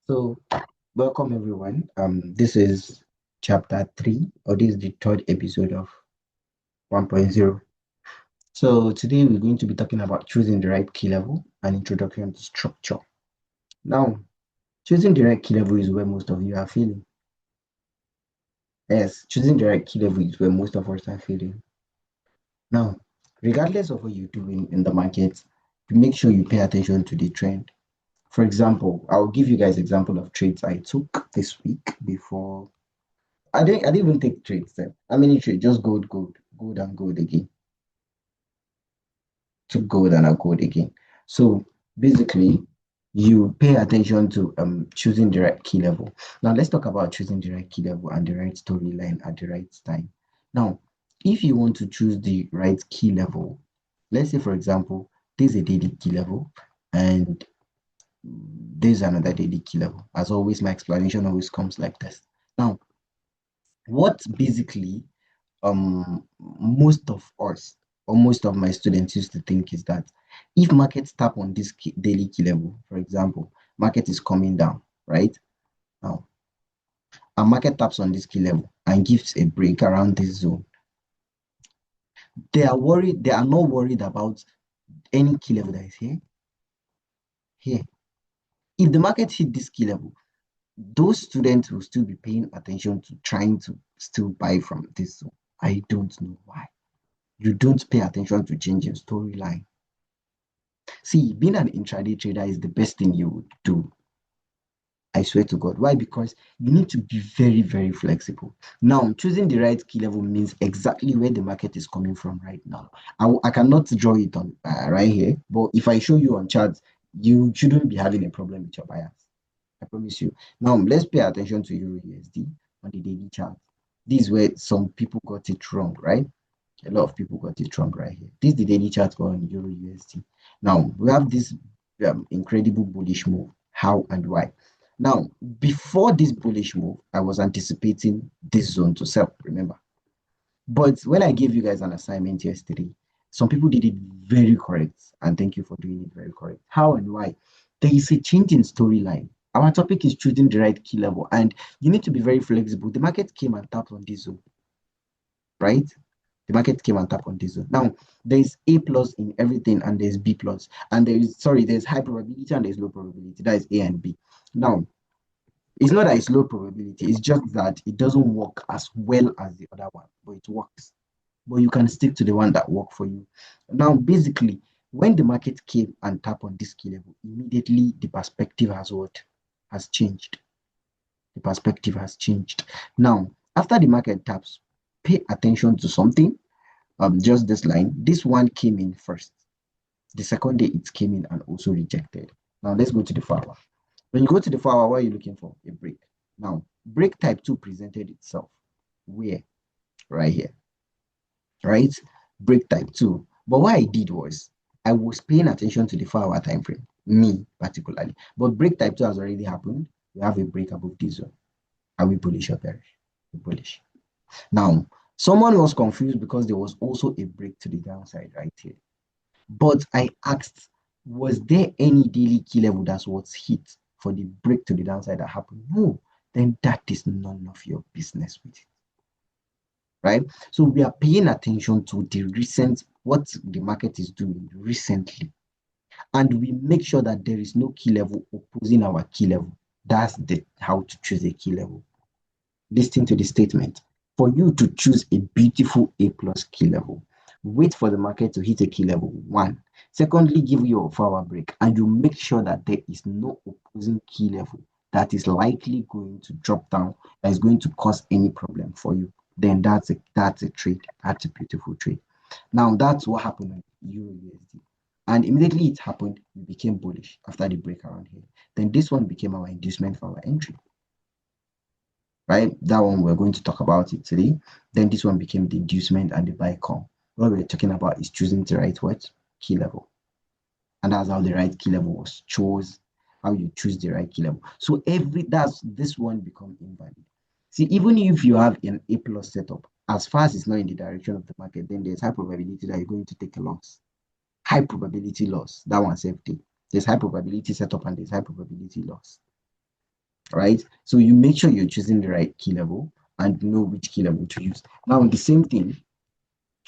So, welcome everyone. This is chapter 3, or this is the third episode of 1.0. So, today we're going to be talking about choosing the right key level and introduction to structure. Now, choosing the right key level is where most of you are feeling. Yes, choosing the right key level is where most of us are feeling. Now, regardless of what you're doing in the market, make sure you pay attention to the trend. For example, I'll give you guys example of trades I took this week before I didn't even take trades then. How many trades? Just gold and gold again. Took gold and a gold again. So basically, you pay attention to choosing the right key level. Now let's talk about choosing the right key level and the right storyline at the right time. Now, if you want to choose the right key level, let's say for example, there's a daily key level and there's another daily key level. As always, my explanation always comes like this. Now, what basically most of us or most of my students used to think is that if markets tap on this daily key level, for example, market is coming down, right? Now, a market taps on this key level and gives a break around this zone. They are not worried about any key level that is here. If the market hit this key level, those students will still be paying attention to trying to still buy from this zone. I don't know why. You don't pay attention to changing storyline. See, being an intraday trader is the best thing you would do. I swear to God. Why? Because you need to be very, very flexible. Now, choosing the right key level means exactly where the market is coming from right now. I cannot draw it on right here, but if I show you on charts, you shouldn't be having a problem with your bias. I promise you. Now, let's pay attention to Euro USD on the daily chart. This is where some people got it wrong, right? A lot of people got it wrong right here. This is the daily chart on Euro USD. Now, we have this incredible bullish move. How and why? Now, before this bullish move, I was anticipating this zone to sell, remember? But when I gave you guys an assignment yesterday, some people did it very correct. And thank you for doing it very correct. How and why? There is a change in storyline. Our topic is choosing the right key level, and you need to be very flexible. The market came and tapped on this zone, right? The market came and tapped on this zone. Now, there's A plus in everything, and there's B plus, and there's high probability and there's low probability. That is A and B. Now, it's not that it's low probability, it's just that it doesn't work as well as the other one, but it works. But you can stick to the one that worked for you. Now, basically, when the market came and tapped on this key level, immediately the perspective has changed. The perspective has changed. Now, after the market taps, pay attention to something. Just this line. This one came in first. The second day it came in and also rejected. Now let's go to the 4 hour. When you go to the 4 hour, what are you looking for? A break. Now, break type 2 presented itself. Where? Right here. Right? Break type 2. But what I did was I was paying attention to the 4 hour time frame, me particularly. But break type 2 has already happened. We have a break above this zone. Are we bullish or bearish? Bullish. Now, someone was confused because there was also a break to the downside right here. But I asked, was there any daily key level that was hit for the break to the downside that happened? No, then that is none of your business with it. Right? So we are paying attention to the recent, what the market is doing recently. And we make sure that there is no key level opposing our key level. That's the how to choose a key level. Listen to the statement. For you to choose a beautiful A plus key level, wait for the market to hit a key level, one. Secondly, give you a 4 hour break and you make sure that there is no opposing key level that is likely going to drop down, that is going to cause any problem for you. Then that's a trade. That's a beautiful trade. Now that's what happened on Euro USD. And immediately it happened, we became bullish after the break around here. Then this one became our inducement for our entry, right? That one we're going to talk about it today. Then this one became the inducement and the buy call. What we're talking about is choosing the right what? Key level. And that's how the right key level was chose, how you choose the right key level. So this one become invalid. See, even if you have an A plus setup, as far as it's not in the direction of the market, then there's high probability that you're going to take a loss. High probability loss. That one's safety. There's high probability setup and there's high probability loss, right? So you make sure you're choosing the right key level and know which key level to use. Now, the same thing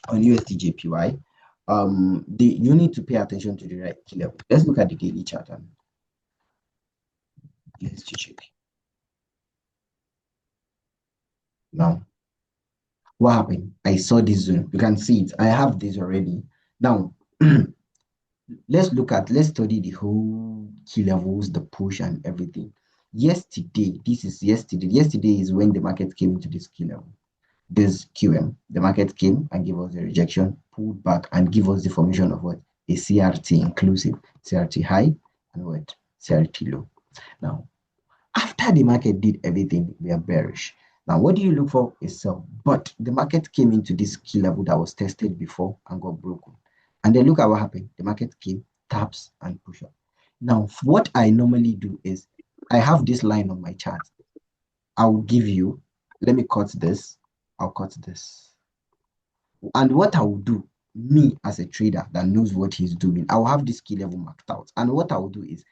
on USDJPY, you need to pay attention to the right key level. Let's look at the daily chart and let's check. Now, what happened? I saw this zone. You can see it. I have this already. Now, let's study the whole key levels, the push and everything. Yesterday, this is yesterday. Yesterday is when the market came into this key level. This QM, the market came and gave us a rejection, pulled back and give us the formation of what? A CRT inclusive, CRT high and what? CRT low. Now, after the market did everything, we are bearish. Now, what do you look for? A sell. But the market came into this key level that was tested before and got broken. And then look at what happened. The market came, taps, and push up. Now, what I normally do is I have this line on my chart. I'll give you, let me cut this. I'll cut this. And what I will do, me as a trader that knows what he's doing, I will have this key level marked out. And what I will do is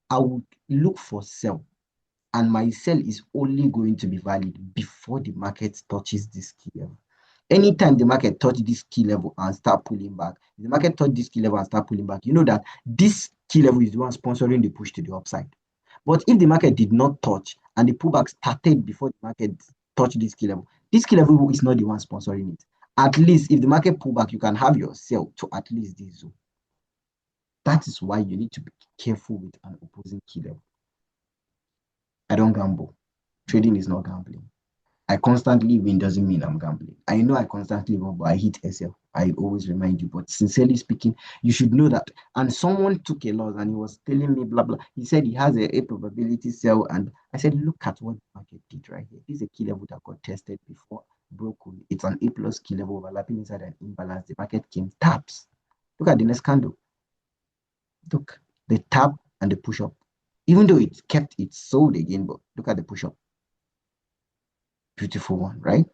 I will look for sell. And my sell is only going to be valid before the market touches this key level. Anytime the market touch this key level and start pulling back, the market touch this key level and start pulling back, you know that this key level is the one sponsoring the push to the upside. But if the market did not touch and the pullback started before the market touched this key level is not the one sponsoring it. At least if the market pull back, you can have your sell to at least this zone. That is why you need to be careful with an opposing key level. I don't gamble. Trading is not gambling. I constantly win doesn't mean I'm gambling. I know I constantly win, but I hit SL. I always remind you. But sincerely speaking, you should know that. And someone took a loss and he was telling me blah blah. He said he has a probability sell, and I said, look at what the market did right here. This is a key level that got tested before broken. It's an A plus key level overlapping inside an imbalance. The market came taps. Look at the next candle. Look, the tap and the push up. Even though it kept it sold again, but look at the push up. Beautiful one, right?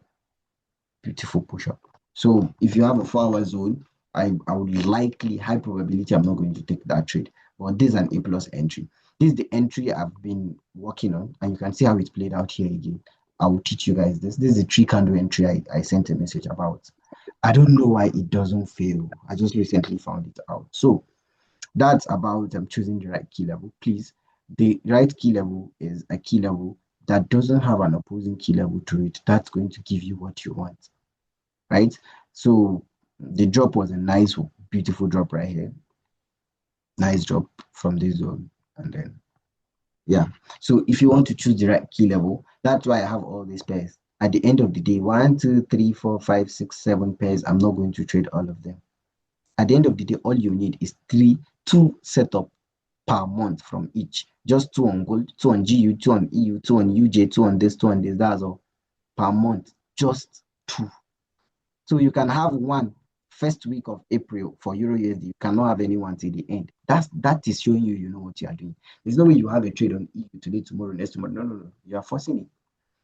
Beautiful push up. So if you have a 4-hour zone, I would likely, high probability, I'm not going to take that trade. But this is an A plus entry. This is the entry I've been working on, and you can see how it played out here again. I will teach you guys this. This is a 3 candle entry I sent a message about. I don't know why it doesn't fail. I just recently found it out. So that's about choosing the right key level. Please, the right key level is a key level that doesn't have an opposing key level to it. That's going to give you what you want, right? So the drop was a nice, beautiful drop right here. Nice drop from this zone. And then, yeah. So if you want to choose the right key level, that's why I have all these pairs. At the end of the day, 1, 2, 3, 4, 5, 6, 7 pairs. I'm not going to trade all of them. At the end of the day, all you need is two setup per month from each. Just 2 on gold, 2 on GU, 2 on EU, 2 on UJ, 2 on this, 2 on this. That's all per month. Just 2. So you can have one first week of April for Euro USD. You cannot have anyone till the end. That is showing you know what you are doing. There's no way you have a trade on EU today, tomorrow, next tomorrow. No. You are forcing it,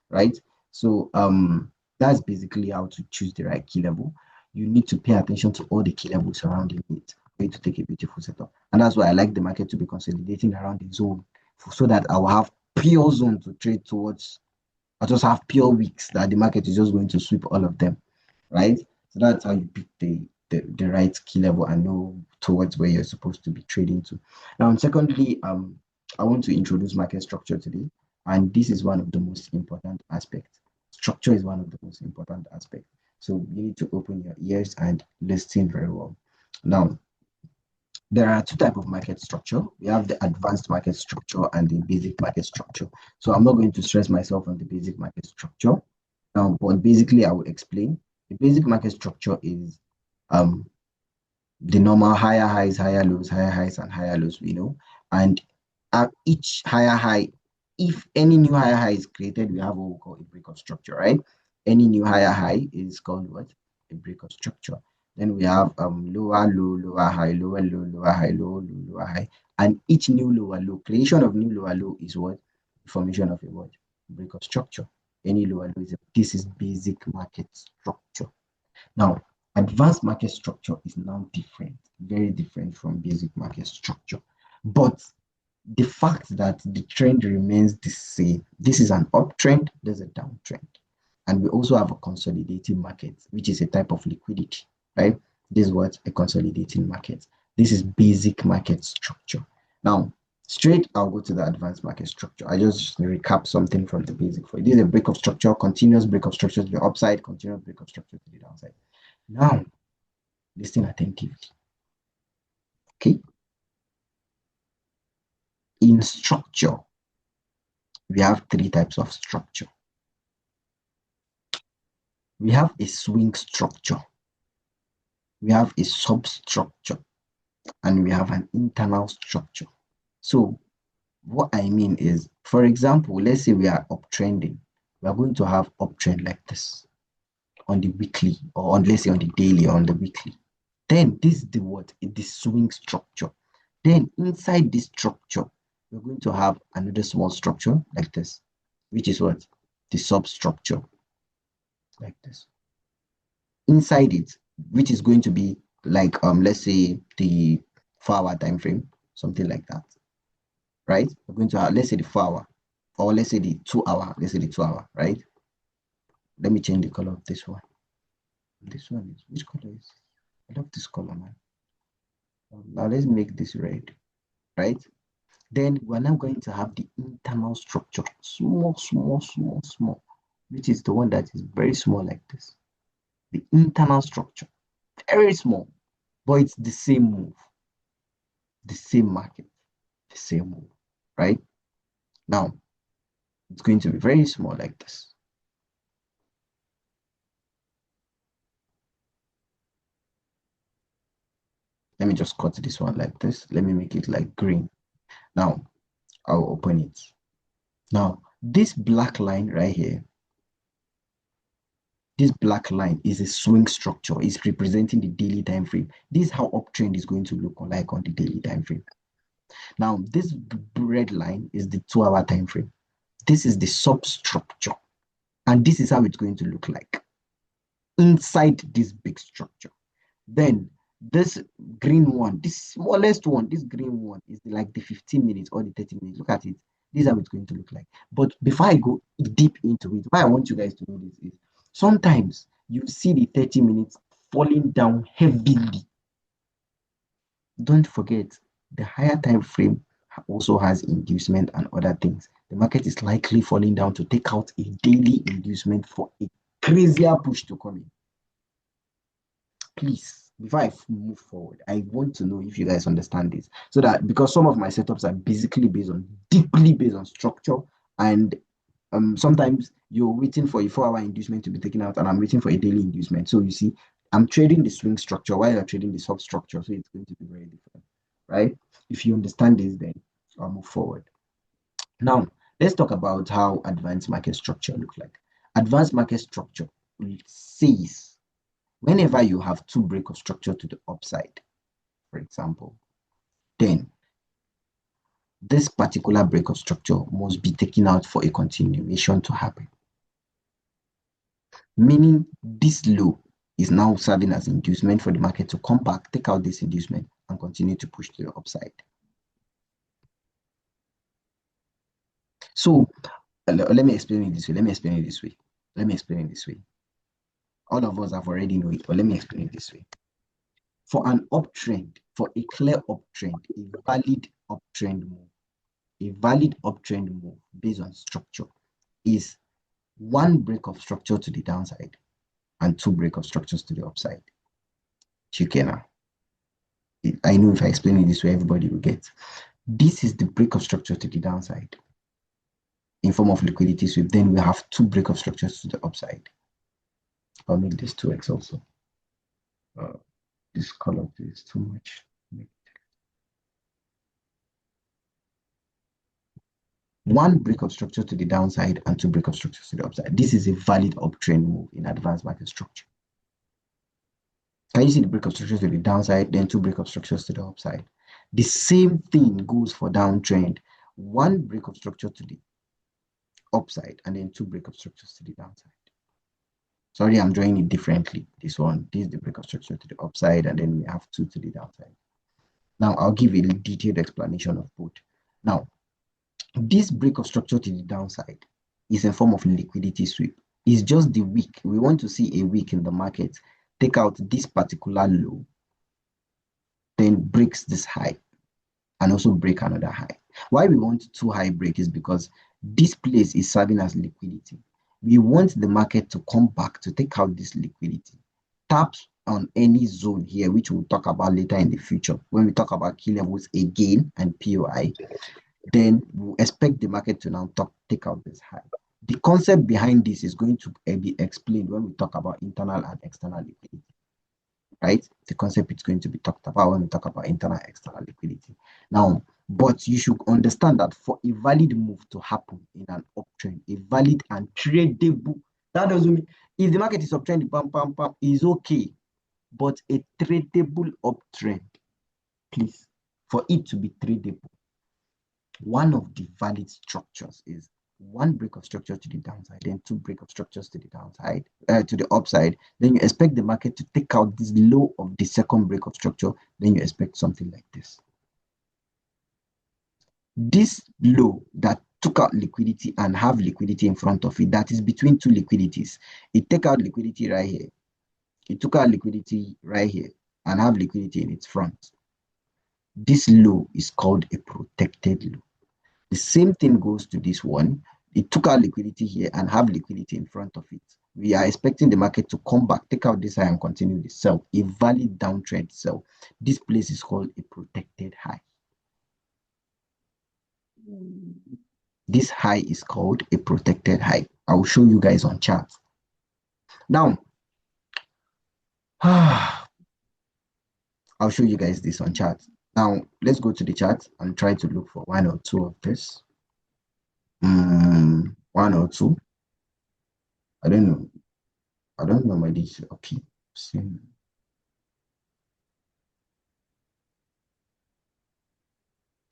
right? So that's basically how to choose the right key level. You need to pay attention to all the key levels surrounding it for you to take a beautiful setup. And that's why I like the market to be consolidating around the zone so that I will have pure zone to trade towards. I just have pure weeks that the market is just going to sweep all of them, right? So that's how you pick the right key level and know towards where you're supposed to be trading to. Now, secondly, I want to introduce market structure today, and this is one of the most important aspects. Structure is one of the most important aspects. So you need to open your ears and listen very well. Now, there are 2 types of market structure. We have the advanced market structure and the basic market structure. So I'm not going to stress myself on the basic market structure. But basically I will explain. The basic market structure is the normal higher highs, higher lows, higher highs, and higher lows, we know. And at each higher high, if any new higher high is created, we have what we call a breakout structure, right? Any new higher high is called what? A breakout structure. Then we have lower low, lower high, lower low, lower high, lower low, lower high. And each new lower low, creation of new lower low is what? Formation of a what? Breakout structure. Any lower low this is basic market structure. Now, advanced market structure is now different, very different from basic market structure. But the fact that the trend remains the same, this is an uptrend, there's a downtrend. And we also have a consolidating market, which is a type of liquidity, right? This is what a consolidating market. This is basic market structure. Now, straight, I'll go to the advanced market structure. I just recap something from the basic for you. This is a break of structure, continuous break of structure to the upside, continuous break of structure to the downside. Now, listen attentively. Okay. In structure, we have three types of structure. We have a swing structure, we have a substructure, and we have an internal structure. So what I mean is, for example, let's say we are uptrending. We are going to have uptrend like this on the weekly, or on, let's say, on the daily or on the weekly. Then this is the what? The swing structure. Then inside this structure, we're going to have another small structure like this, which is what? The substructure, like this. Inside it, which is going to be like let's say the 4 hour time frame, something like that, right? We're going to have, let's say, the 4 hour, or let's say the 2 hour, let's say the 2 hour, right? Let me change the color of this one. This one is, which color is, I love this color, man. Now let's make this red, right? Then we're now going to have the internal structure, small, small, small, small, which is the one that is very small like this. The internal structure, very small, but it's the same move, the same market, the same move, right? Now, it's going to be very small like this. Let me just cut this one like this. Let me make it like green. Now, I'll open it. Now, this black line right here, this black line is a swing structure. It's representing the daily time frame. This is how uptrend is going to look like on the daily time frame. Now, this red line is the 2 hour time frame. This is the substructure. And this is how it's going to look like inside this big structure. Then this green one, this smallest one, this green one is like the 15 minutes or the 30 minutes. Look at it. This is how it's going to look like. But before I go deep into it, why I want you guys to know this is sometimes you see the 30 minutes falling down heavily. Don't forget, the higher time frame also has inducement and other things. The market is likely falling down to take out a daily inducement for a crazier push to come in. Please, before I move forward, I want to know if you guys understand this. So that, because some of my setups are basically deeply based on structure, and sometimes you're waiting for a 4 hour inducement to be taken out, and I'm waiting for a daily inducement. So you see, I'm trading the swing structure while you're trading the substructure. So it's going to be very different, right? If you understand this, then I'll move forward. Now, let's talk about how advanced market structure looks like. Advanced market structure says whenever you have two break of structure to the upside, for example, then this particular break of structure must be taken out for a continuation to happen. Meaning this low is now serving as inducement for the market to come back, take out this inducement, and continue to push to the upside. So let me explain it this way. All of us have already know it, but let me explain it this way. For an uptrend, for a clear uptrend, a valid uptrend move based on structure is one break of structure to the downside and two break of structures to the upside. Chikena. I know if I explain it this way, everybody will get. This is the break of structure to the downside in form of liquidity sweep. Then we have two break of structures to the upside. I'll make this 2x also. This color is too much. One break of structure to the downside and two break of structures to the upside. This is a valid uptrend move in advanced market structure. Can you see the break of structures to the downside, then two break of structures to the upside? The same thing goes for downtrend. One break of structure to the upside and then two break of structures to the downside. Sorry, I'm drawing it differently. This is the break of structure to the upside, and then we have two to the downside. Now I'll give a detailed explanation of both. Now, this break of structure to the downside is a form of liquidity sweep. It's just the week. We want to see a week in the market take out this particular low, then breaks this high and also break another high. Why we want two high break is because this place is serving as liquidity. We want the market to come back to take out this liquidity. Tap on any zone here, which we'll talk about later in the future when we talk about key levels again and POI. Then we'll expect the market to now take out this high. The concept behind this is going to be explained when we talk about internal and external liquidity, right? The concept is going to be talked about when we talk about internal and external liquidity. Now, but you should understand that for a valid move to happen in an uptrend, a valid and tradable, that doesn't mean if the market is uptrend, pam, pam, pam, is okay. But a tradable uptrend, please, for it to be tradable, one of the valid structures is one break of structure to the downside, then two break of structures to the downside, to the upside. Then you expect the market to take out this low of the second break of structure. Then you expect something like this. This low that took out liquidity and have liquidity in front of it, that is between two liquidities. It take out liquidity right here. It took out liquidity right here and have liquidity in its front. This low is called a protected low. The same thing goes to this one. It took out liquidity here and have liquidity in front of it. We are expecting the market to come back, take out this high and continue the sell, a valid downtrend sell. This place is called a protected high. This high is called a protected high. I will show you guys on chart. Now, I'll show you guys this on chart. Now, let's go to the chart and try to look for one or two of this. One or two. I don't know. I don't know my detail. Okay.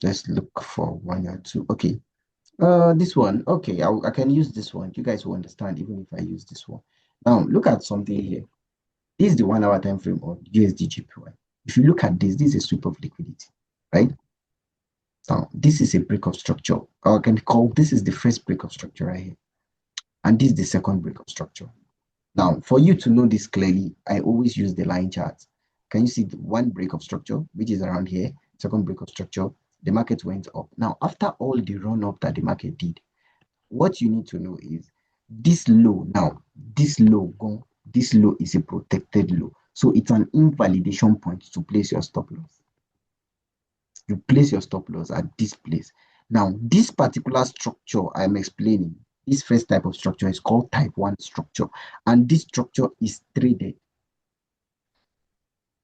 Let's look for one or two. Okay. This one. Okay, I can use this one. You guys will understand even if I use this one. Now, look at something here. This is the 1 hour time frame of USD JPY. If you look at this, this is a sweep of liquidity, right? Now, this is a break of structure. Or I can call this is the first break of structure right here. And this is the second break of structure. Now, for you to know this clearly, I always use the line chart. Can you see the one break of structure, which is around here, second break of structure, the market went up. Now, after all the run up that the market did, what you need to know is this low now, this low is a protected low. So it's an invalidation point to place your stop loss. You place your stop loss at this place. Now, this particular structure I'm explaining, this first type of structure is called type 1 structure, and this structure is traded.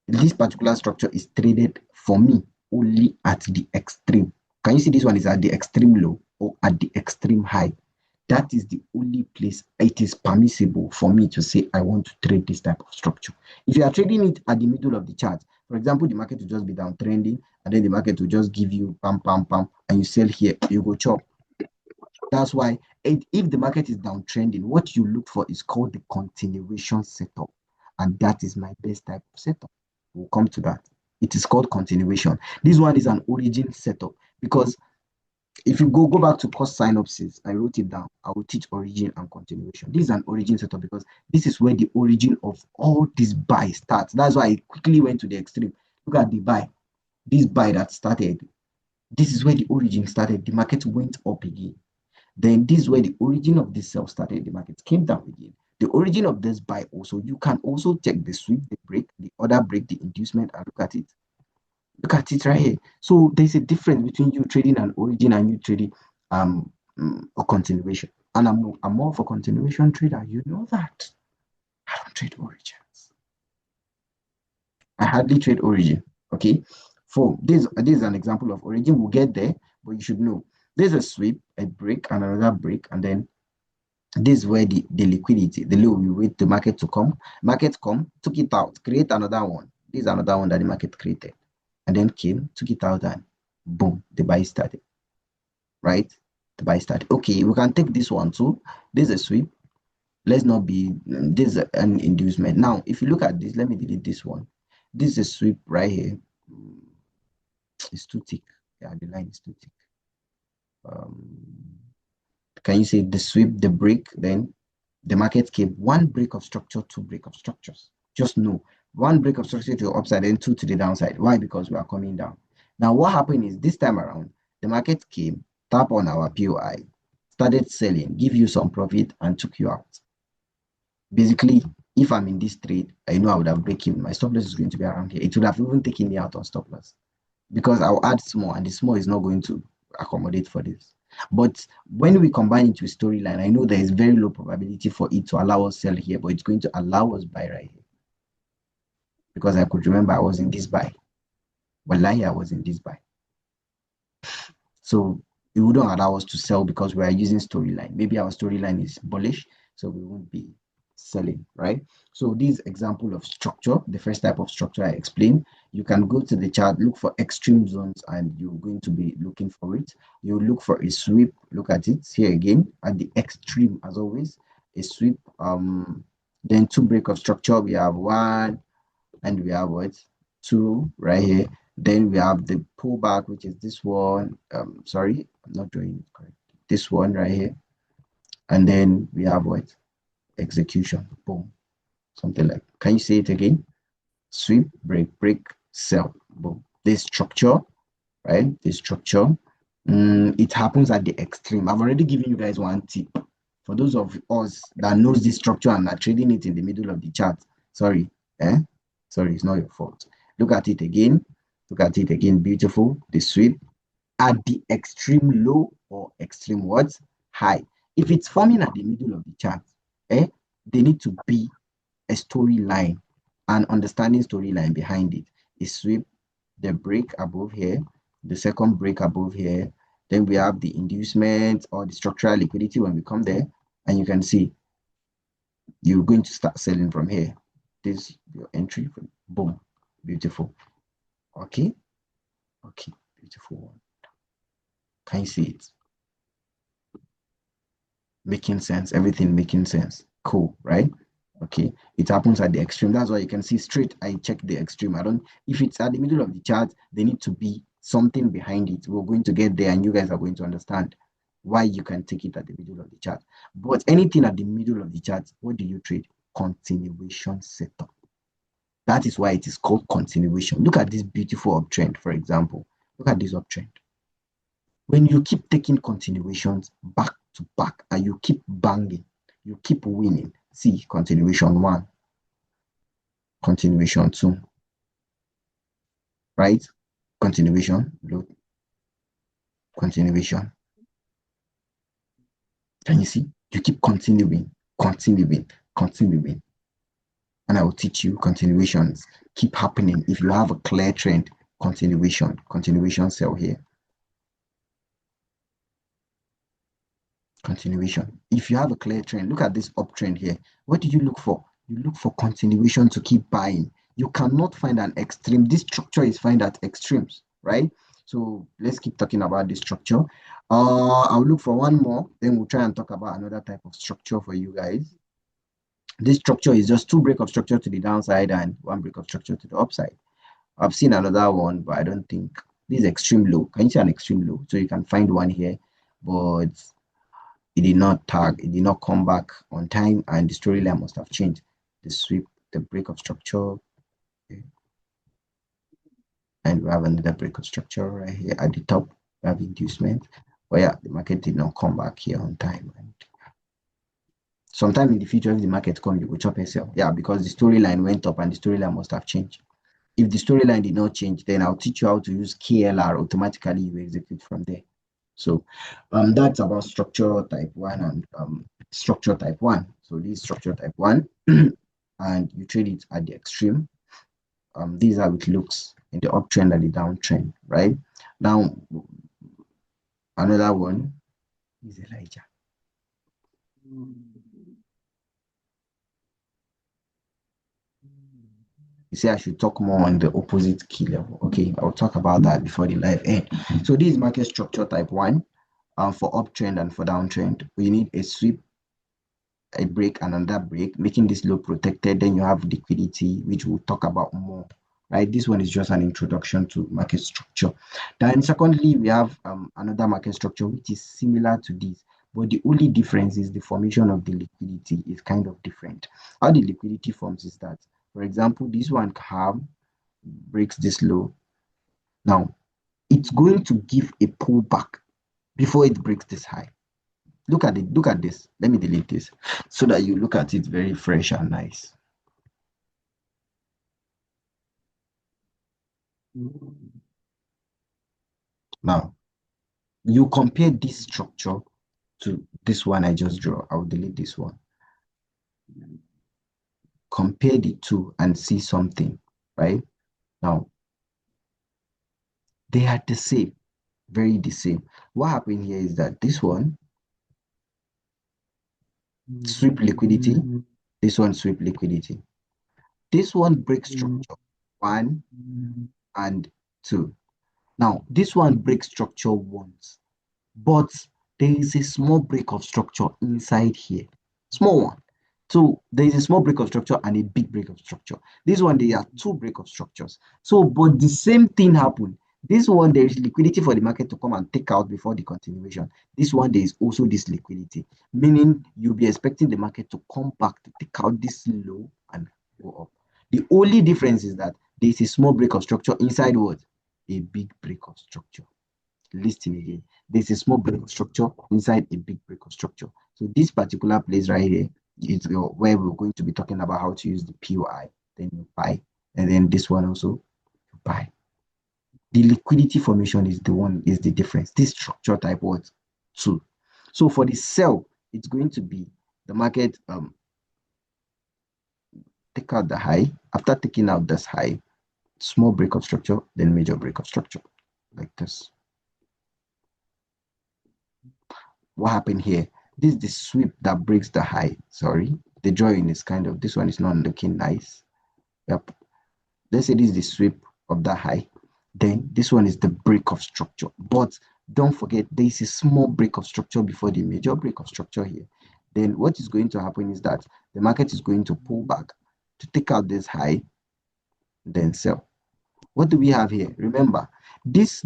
This particular structure is traded for me only at the extreme. Can you see this one is at the extreme low or at the extreme high? That is the only place it is permissible for me to say I want to trade this type of structure. If you are trading it at the middle of the chart, for example, the market will just be downtrending and then the market will just give you pam, pam, pam, and you sell here, you go chop. That's why if the market is downtrending, what you look for is called the continuation setup. And that is my best type of setup. We'll come to that. It is called continuation. This one is an origin setup because if you go back to course synopsis, I wrote it down. I will teach origin and continuation. This is an origin setup because this is where the origin of all this buy starts. That's why I quickly went to the extreme. Look at the buy. This buy that started. This is where the origin started. The market went up again. Then this is where the origin of this sell started. The market came down again. The origin of this buy also, you can also check the sweep, the break, the other break, the inducement, and look at it. Look at it right here. So there's a difference between you trading an origin and you trading a continuation. And I'm more of a continuation trader. You know that. I don't trade origins. I hardly trade origin. Okay. For this is an example of origin. We'll get there, but you should know there's a sweep, a break, and another break, and then this is where the liquidity, the low, we wait the market to come. Market come, took it out, create another one. This is another one that the market created. And then came, took it out, and boom, the buy started. Right? The buy started. Okay, we can take this one too. This is a sweep. Let's not be, this is an inducement. Now, if you look at this, let me delete this one. This is a sweep right here. It's too thick. Yeah, the line is too thick. Can you say the sweep, the break? Then the market came one break of structure, two break of structures. Just know one break of structure to the upside and two to the downside. Why? Because we are coming down. Now, what happened is this time around, the market came, tap on our POI, started selling, give you some profit, and took you out. Basically, if I'm in this trade, I know I would have break even. My stop loss is going to be around here. It would have even taken me out on stop loss because I'll add small, and the small is not going to accommodate for this. But when we combine it with storyline, I know there is very low probability for it to allow us sell here, but it's going to allow us buy right here. Because I could remember I was in this buy. Wallahi, I was in this buy. So it wouldn't allow us to sell because we are using storyline. Maybe our storyline is bullish, so we won't be selling, right? So this example of structure, the first type of structure I explained, you can go to the chart, look for extreme zones, and you're going to be looking for it. You look for a sweep, look at it here again at the extreme as always, a sweep, then two break of structure. We have one and we have what? Two right here. Then we have the pullback, which is this one. Sorry, I'm not drawing it correct. This one right here. And then we have what? Execution. Boom. Something like, can you say it again? Sweep, break, break, sell. Boom. This structure, right? This structure. It happens at the extreme. I've already given you guys one tip. For those of us that knows this structure and are trading it in the middle of the chart, sorry, sorry, it's not your fault. Look at it again. Look at it again. Beautiful. The sweep at the extreme low or extreme what? High. If it's forming at the middle of the chart, they need to be a storyline and understanding storyline behind it. A sweep, the break above here, the second break above here. Then we have the inducement or the structural liquidity when we come there, and you can see you're going to start selling from here. This your entry. Boom. Beautiful. Okay. Okay. Beautiful one. Can you see it? Making sense. Everything making sense. Cool, right? Okay. It happens at the extreme. That's why you can see straight. I check the extreme. I don't, if it's at the middle of the chart, there need to be something behind it. We're going to get there and you guys are going to understand why you can take it at the middle of the chart. But anything at the middle of the chart, what do you trade? Continuation setup. That is why it is called continuation. Look at this beautiful uptrend, for example. Look at this uptrend. When you keep taking continuations back to back and you keep banging, you keep winning. See, continuation one, continuation two, right? Continuation, look, continuation. Can you see? You keep continuing, continuing, continuing. And I will teach you continuations keep happening. If you have a clear trend, continuation sell here. Continuation. If you have a clear trend, look at this uptrend here. What do you look for? You look for continuation to keep buying. You cannot find an extreme. This structure is found at extremes, right? So let's keep talking about this structure. I'll look for one more, then we'll try and talk about another type of structure for you guys. This structure is just two break of structure to the downside and one break of structure to the upside. I've seen another one, but I don't think this is extreme low. Can you see an extreme low? So you can find one here, but it did not tag, it did not come back on time, and the storyline must have changed. The sweep, the break of structure, okay. And we have another break of structure right here at the top. We have inducement, but yeah, the market did not come back here on time. And sometime in the future, if the market comes, you will chop and sell. Yeah, because the storyline went up and the storyline must have changed. If the storyline did not change, then I'll teach you how to use KLR. Automatically, you execute from there. So that's about structure type 1 and structure type 1. So this is structure type 1, and you trade it at the extreme. These are how it looks in the uptrend and the downtrend, right? Now, another one is Elijah. You say I should talk more on the opposite key level. Okay, I'll talk about that before the live end. So this is market structure type 1. For uptrend and for downtrend, we need a sweep, a break, and another break, making this low protected. Then you have liquidity, which we'll talk about more right? This one is just an introduction to market structure. Then secondly, we have another market structure which is similar to this, but the only difference is the formation of the liquidity is kind of different. How the liquidity forms is that, for example, this one breaks this low. Now, it's going to give a pullback before it breaks this high. Look at it. Look at this. Let me delete this so that you look at it very fresh and nice. Now, you compare this structure to this one I just drew. I'll delete this one. Compare the two and see something, right? Now, they are the same, very the same. What happened here is that this one sweep liquidity, this one sweep liquidity. This one breaks structure, 1 and 2. Now, this one breaks structure once, but there is a small break of structure inside here, small one. So there is a small break of structure and a big break of structure. This one, there are two break of structures. So, but the same thing happened. This one, there is liquidity for the market to come and take out before the continuation. This one, there is also this liquidity, meaning you'll be expecting the market to come back to take out this low and go up. The only difference is that there is a small break of structure inside what? A big break of structure. Listen again. There's a small break of structure inside a big break of structure. So this particular place right here is where we're going to be talking about how to use the POI. Then you buy, and then this one also you buy. The liquidity formation is the difference. This structure type what? 2. So for the sell, it's going to be the market take out the high. After taking out this high, small break of structure, then major break of structure, like this. What happened here? This is the sweep that breaks the high. Sorry, the drawing is kind of, this one is not looking nice. Yep. Let's say this is the sweep of that high. Then this one is the break of structure. But don't forget, there is a small break of structure before the major break of structure here. Then what is going to happen is that the market is going to pull back to take out this high, then sell. What do we have here? Remember, this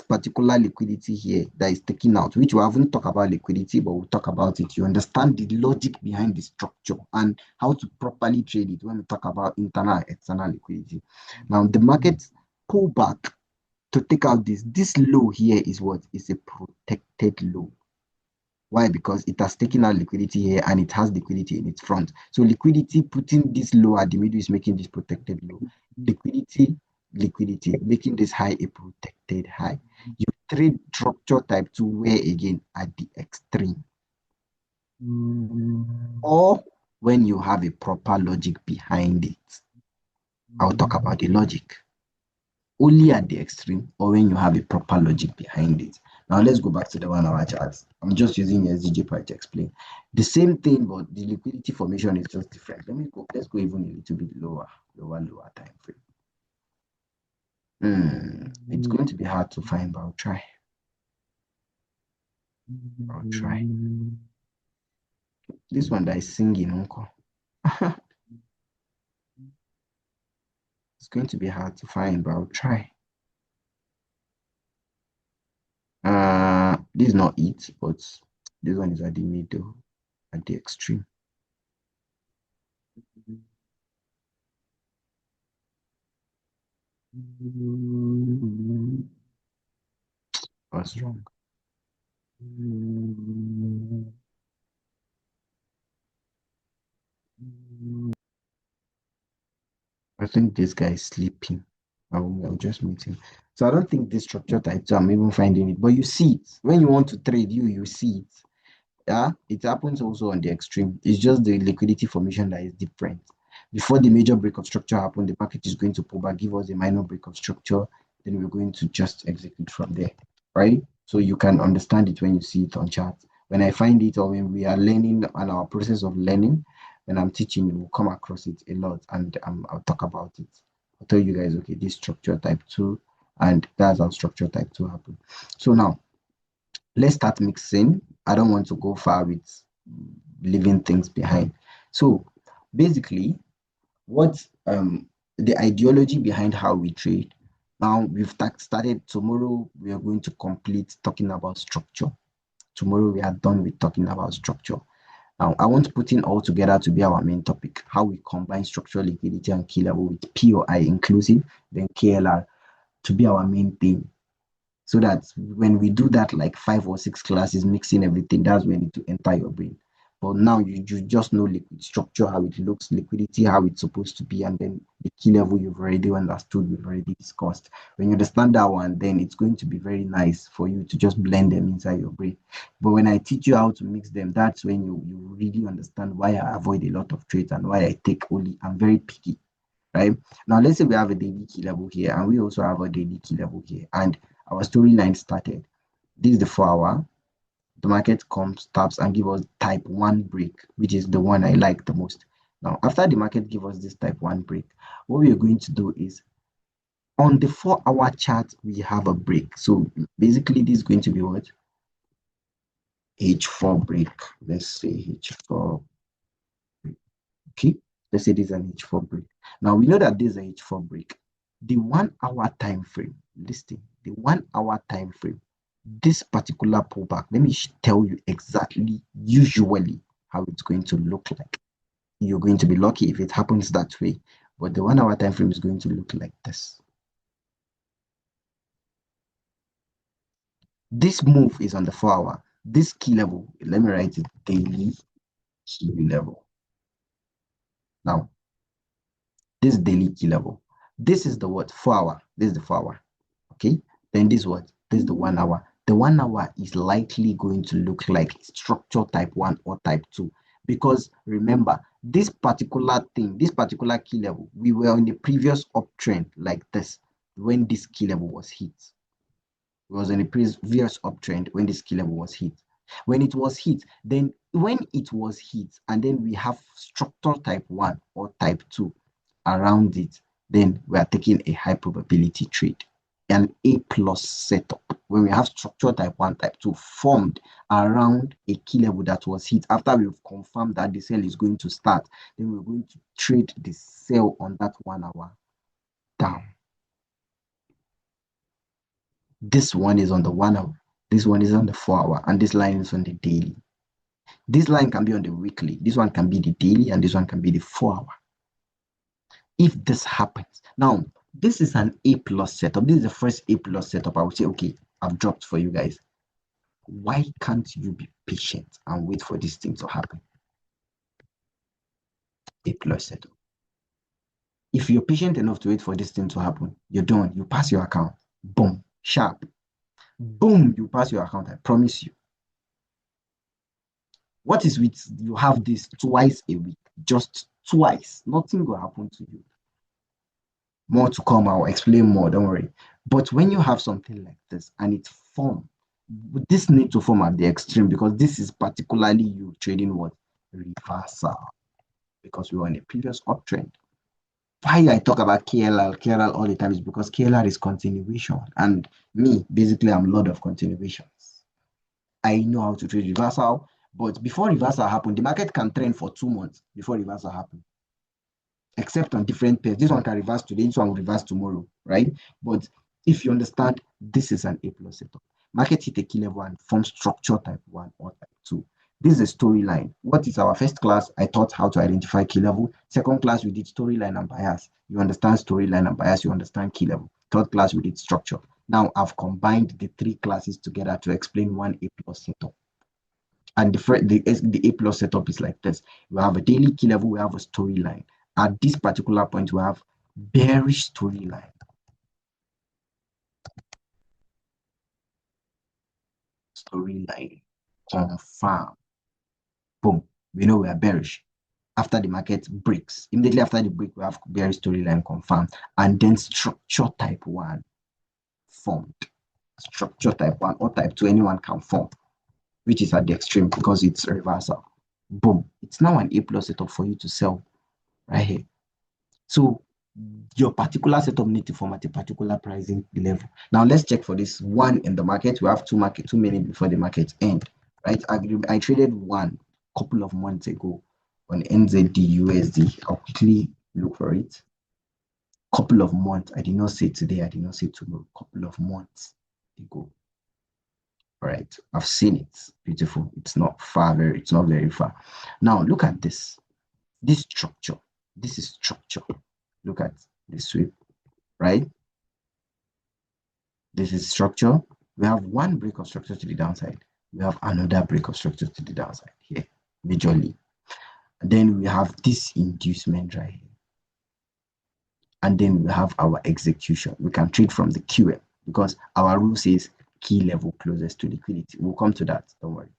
particular liquidity here that is taken out, which we haven't talked about liquidity, but we'll talk about it. You understand the logic behind the structure and how to properly trade it when we talk about internal and external liquidity. Now, the market pull back to take out this low here is what? Is a protected low. Why? Because it has taken out liquidity here and it has liquidity in its front. So liquidity putting this low at the middle is making this protected low. Liquidity, making this high a protected high. You trade structure type 2 where again at the extreme. Or when you have a proper logic behind it. I'll talk about the logic. Only at the extreme or when you have a proper logic behind it. Now let's go back to the 1 hour charts. I'm just using the SDJ part to explain. The same thing, but the liquidity formation is just different. Let's go even a little bit lower time frame. It's going to be hard to find, but I'll try. This one that is singing, uncle. It's going to be hard to find, but I'll try. This is not it, but this one is at the middle, at the extreme. What's wrong? I think this guy is sleeping. I'll just meet him. So I don't think this structure type 2, I'm even finding it. But you see it. When you want to trade, you see it. Yeah, it happens also on the extreme. It's just the liquidity formation that is different. Before the major break of structure happen, the market is going to pull back, give us a minor break of structure. Then we're going to just execute from there, right? So you can understand it when you see it on chart. When I find it or when we are learning on our process of learning, when I'm teaching, we'll come across it a lot and I'll talk about it. I'll tell you guys, okay, this structure type 2 and that's how structure type 2 happen. So now, let's start mixing. I don't want to go far with leaving things behind. So basically, what the ideology behind how we trade. Now we've started. Tomorrow we are going to complete talking about structure. Tomorrow we are done with talking about structure. Now I want to put in all together to be our main topic, how we combine structural liquidity and key level with POI inclusive, then KLR to be our main thing. So that when we do that, like 5 or 6 classes, mixing everything, that's when it will enter your brain. But now you just know liquid structure, how it looks, liquidity, how it's supposed to be, and then the key level you've already understood, we've already discussed. When you understand that one, then it's going to be very nice for you to just blend them inside your brain. But when I teach you how to mix them, that's when you really understand why I avoid a lot of trades and why I take only, I'm very picky, right? Now, let's say we have a daily key level here, and we also have a daily key level here, and our storyline started. This is the 4 hour. The market comes, taps, and give us type 1 break, which is the one I like the most. Now, after the market give us this type 1 break, what we are going to do is on the 4 hour chart, we have a break. So basically, this is going to be what? H4 break. Let's say H4. Okay. Let's say this is an H4 break. Now we know that this is a H4 break. The 1 hour time frame, listen, the 1 hour time frame, this particular pullback, let me tell you exactly usually how it's going to look like. You're going to be lucky if it happens that way, but the 1 hour time frame is going to look like this. This move is on the 4 hour. This key level, let me write it, daily key level. Now, this daily key level. This is the what? 4 hour. This is the 4 hour. Okay. Then this what? This is the 1 hour. The 1 hour is likely going to look like structure type 1 or type 2. Because remember, this particular thing, this particular key level, we were in the previous uptrend like this when this key level was hit. It was in the previous uptrend when this key level was hit. When it was hit, then when it was hit, and then we have structure type 1 or type 2 around it, then we are taking a high probability trade, an A plus setup. When we have structure type 1, type 2 formed around a key level that was hit, after we've confirmed that the sell is going to start, then we're going to trade the sell on that 1 hour down. This one is on the 1 hour, this one is on the 4 hour, and this line is on the daily. This line can be on the weekly, this one can be the daily, and this one can be the 4 hour. If this happens, now this is an A plus setup. This is the first A plus setup. I would say, okay, I've dropped for you guys. Why can't you be patient and wait for this thing to happen? A plus setup. If you're patient enough to wait for this thing to happen, you're done. You pass your account. Boom. Sharp. Boom. You pass your account. I promise you. What is with you have this twice a week? Just twice. Nothing will happen to you. More to come. I'll explain more. Don't worry. But when you have something like this and it forms, this need to form at the extreme because this is particularly you trading what? Reversal. Because we were in a previous uptrend. Why I talk about KLR all the time is because KLR is continuation. And me, basically, I'm Lord of continuations. I know how to trade reversal. But before reversal happen, the market can trend for 2 months before reversal happen. Except on different pairs. This one can reverse today, this one will reverse tomorrow, right? But if you understand, this is an A plus setup. Market hit a key level and form structure type 1 or type 2. This is a storyline. What is our first class? I taught how to identify key level. Second class, we did storyline and bias. You understand storyline and bias, you understand key level. Third class, we did structure. Now I've combined the 3 classes together to explain one A plus setup. And the A plus setup is like this. We have a daily key level, we have a storyline. At this particular point, we have bearish storyline. Storyline, confirm. Boom. We know we are bearish. After the market breaks, immediately after the break, we have bearish storyline confirmed. And then structure type 1 formed. Structure type 1 or type 2, anyone can form, which is at the extreme because it's a reversal. Boom. It's now an A plus setup for you to sell right here. So your particular setup need to form at a particular pricing level. Now let's check for this one in the market. We have two minutes before the market end, right? I traded one a couple of months ago on NZD USD. I'll quickly look for it. couple of months. I did not say today, I did not say tomorrow, couple of months ago. All right, I've seen it. Beautiful. It's not it's not very far. Now look at this structure. This is structure. Look at the sweep, right? This is structure. We have one break of structure to the downside. We have another break of structure to the downside here, visually. And then we have this inducement right here. And then we have our execution. We can trade from the QM because our rule says key level closest to liquidity. We'll come to that. Don't worry.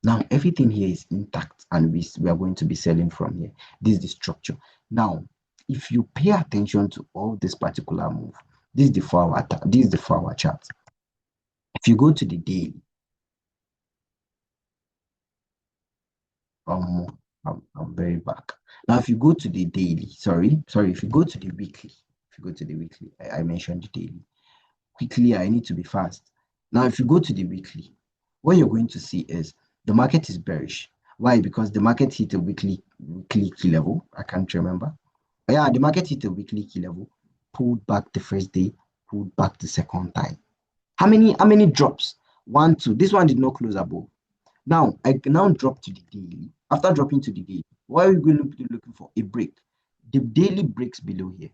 Now, everything here is intact and we are going to be selling from here. This is the structure. Now, if you pay attention to all this particular move, this is the 4-hour chart. If you go to the daily, I'm very back. Now, if you go to the daily, if you go to the weekly, I mentioned the daily. Quickly, I need to be fast. Now, if you go to the weekly, what you're going to see is the market is bearish. Why? Because the market hit a weekly key level. I can't remember. Yeah, the market hit a weekly key level, pulled back the first day, pulled back the second time. How many drops? 1, 2. This one did not close above. Now, I can now drop to the daily. After dropping to the daily, what are we going to be looking for? A break. The daily breaks below here.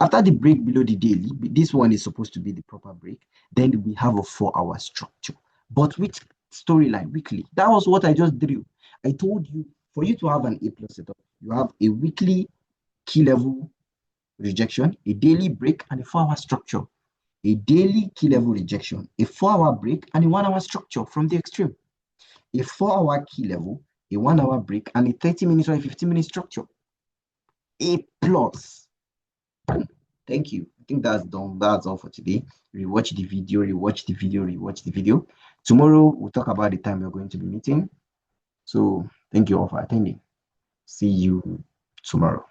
After the break below the daily, this one is supposed to be the proper break. Then we have a 4-hour structure. But which storyline? Weekly. That was what I just drew. I told you, for you to have an A+ setup, you have a weekly key level rejection, a daily break, and a 4-hour structure. A daily key level rejection, a 4-hour break, and a 1-hour structure from the extreme. A 4-hour key level, a 1-hour break, and a 30-minute or a 15-minute structure. A+. Thank you. I think that's done. That's all for today. Rewatch the video, rewatch the video, rewatch the video. Tomorrow, we'll talk about the time we're going to be meeting. So, thank you all for attending. See you tomorrow.